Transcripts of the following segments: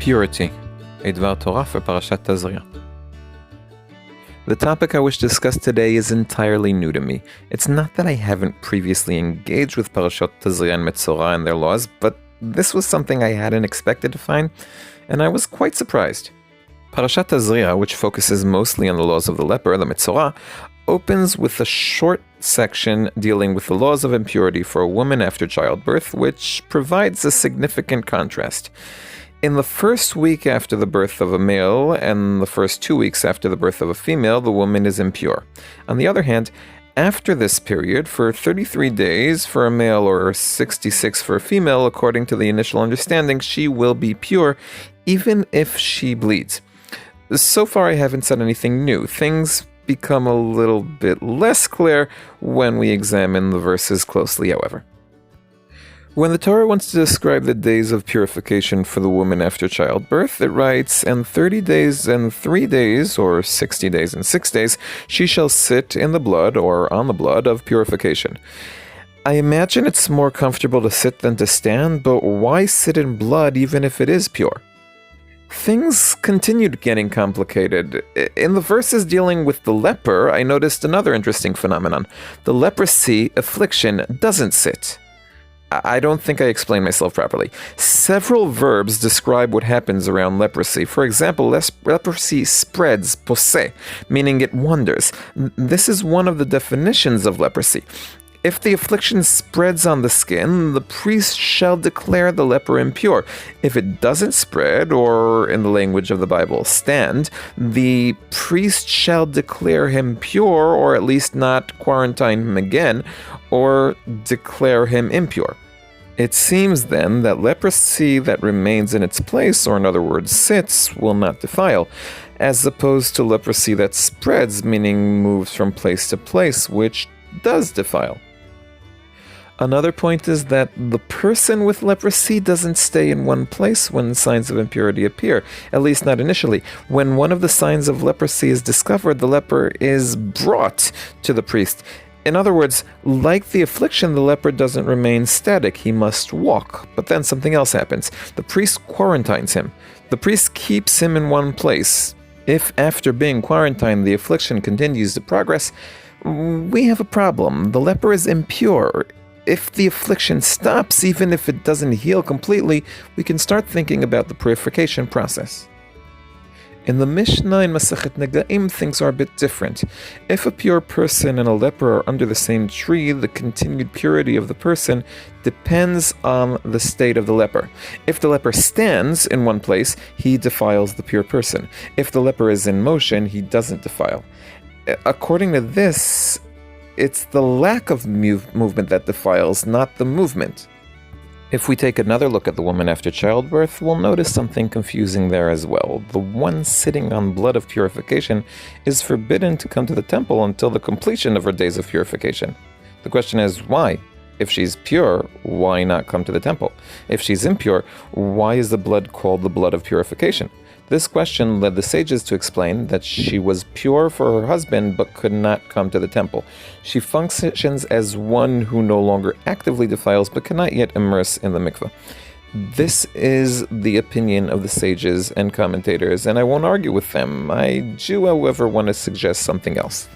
Purity, a Dvar Torah for Parashat Tazria. The topic I wish to discuss today is entirely new to me. It's not that I haven't previously engaged with Parashat Tazria and Metzorah and their laws, but this was something I hadn't expected to find, and I was quite surprised. Parashat Tazria, which focuses mostly on the laws of the leper, the Metzorah, opens with a short section dealing with the laws of impurity for a woman after childbirth, which provides a significant contrast. In the first week after the birth of a male and the first 2 weeks after the birth of a female, the woman is impure. On the other hand, after this period, for 33 days for a male or 66 for a female, according to the initial understanding, she will be pure, even if she bleeds. So far, I haven't said anything new. Things become a little bit less clear when we examine the verses closely, however. When the Torah wants to describe the days of purification for the woman after childbirth, it writes, "And 30 days and 3 days, or 60 days and 6 days, she shall sit in the blood, or on the blood, of purification." I imagine it's more comfortable to sit than to stand, but why sit in blood even if it is pure? Things continued getting complicated. In the verses dealing with the leper, I noticed another interesting phenomenon. The leprosy affliction doesn't sit. I don't think I explained myself properly. Several verbs describe what happens around leprosy. For example, leprosy spreads, poseh, meaning it wanders. This is one of the definitions of leprosy. If the affliction spreads on the skin, the priest shall declare the leper impure. If it doesn't spread, or in the language of the Bible, stand, the priest shall declare him pure, or at least not quarantine him again, or declare him impure. It seems then that leprosy that remains in its place, or in other words sits, will not defile, as opposed to leprosy that spreads, meaning moves from place to place, which does defile. Another point is that the person with leprosy doesn't stay in one place when signs of impurity appear, at least not initially. When one of the signs of leprosy is discovered, the leper is brought to the priest. In other words, like the affliction, the leper doesn't remain static. He must walk. But then something else happens. The priest quarantines him. The priest keeps him in one place. If after being quarantined the affliction continues to progress, we have a problem. The leper is impure. If the affliction stops, even if it doesn't heal completely, we can start thinking about the purification process. In the Mishnah in Masechet Negaim, things are a bit different. If a pure person and a leper are under the same tree, the continued purity of the person depends on the state of the leper. If the leper stands in one place, he defiles the pure person. If the leper is in motion, he doesn't defile. According to this, it's the lack of movement that defiles, not the movement. If we take another look at the woman after childbirth, we'll notice something confusing there as well. The one sitting on blood of purification is forbidden to come to the temple until the completion of her days of purification. The question is, why? If she's pure, why not come to the temple? If she's impure, why is the blood called the blood of purification? This question led the sages to explain that she was pure for her husband but could not come to the temple. She functions as one who no longer actively defiles but cannot yet immerse in the mikveh. This is the opinion of the sages and commentators, and I won't argue with them. I do, however, want to suggest something else.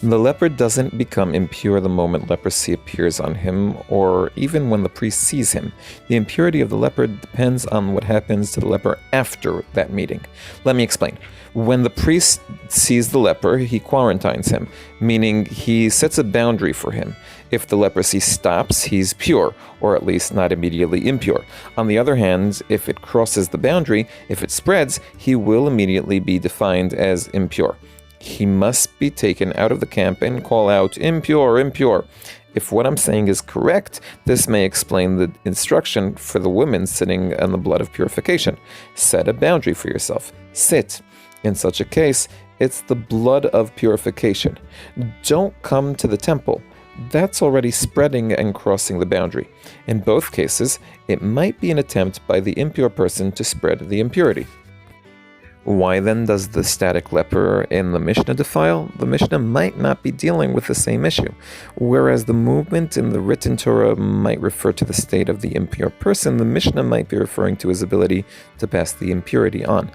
The leper doesn't become impure the moment leprosy appears on him, or even when the priest sees him. The impurity of the leper depends on what happens to the leper after that meeting. Let me explain. When the priest sees the leper, he quarantines him, meaning he sets a boundary for him. If the leprosy stops, he's pure, or at least not immediately impure. On the other hand, if it crosses the boundary, if it spreads, he will immediately be defined as impure. He must be taken out of the camp and call out, "Impure, impure." If what I'm saying is correct, this may explain the instruction for the women sitting on the blood of purification. Set a boundary for yourself. Sit. In such a case, it's the blood of purification. Don't come to the temple. That's already spreading and crossing the boundary. In both cases, it might be an attempt by the impure person to spread the impurity. Why then does the static leper in the Mishnah defile? The Mishnah might not be dealing with the same issue. Whereas the movement in the written Torah might refer to the state of the impure person, the Mishnah might be referring to his ability to pass the impurity on.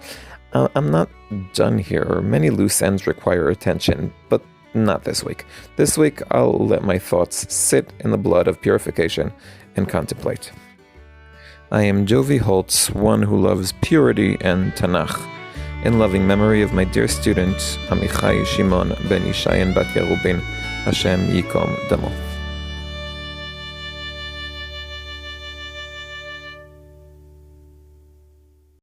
I'm not done here. Many loose ends require attention, but not this week. This week, I'll let my thoughts sit in the blood of purification and contemplate. I am Jovi Holtz, one who loves purity and Tanakh. In loving memory of my dear student, Amichai Shimon ben Yishayan bat Yerubin, Hashem Yikom Damo.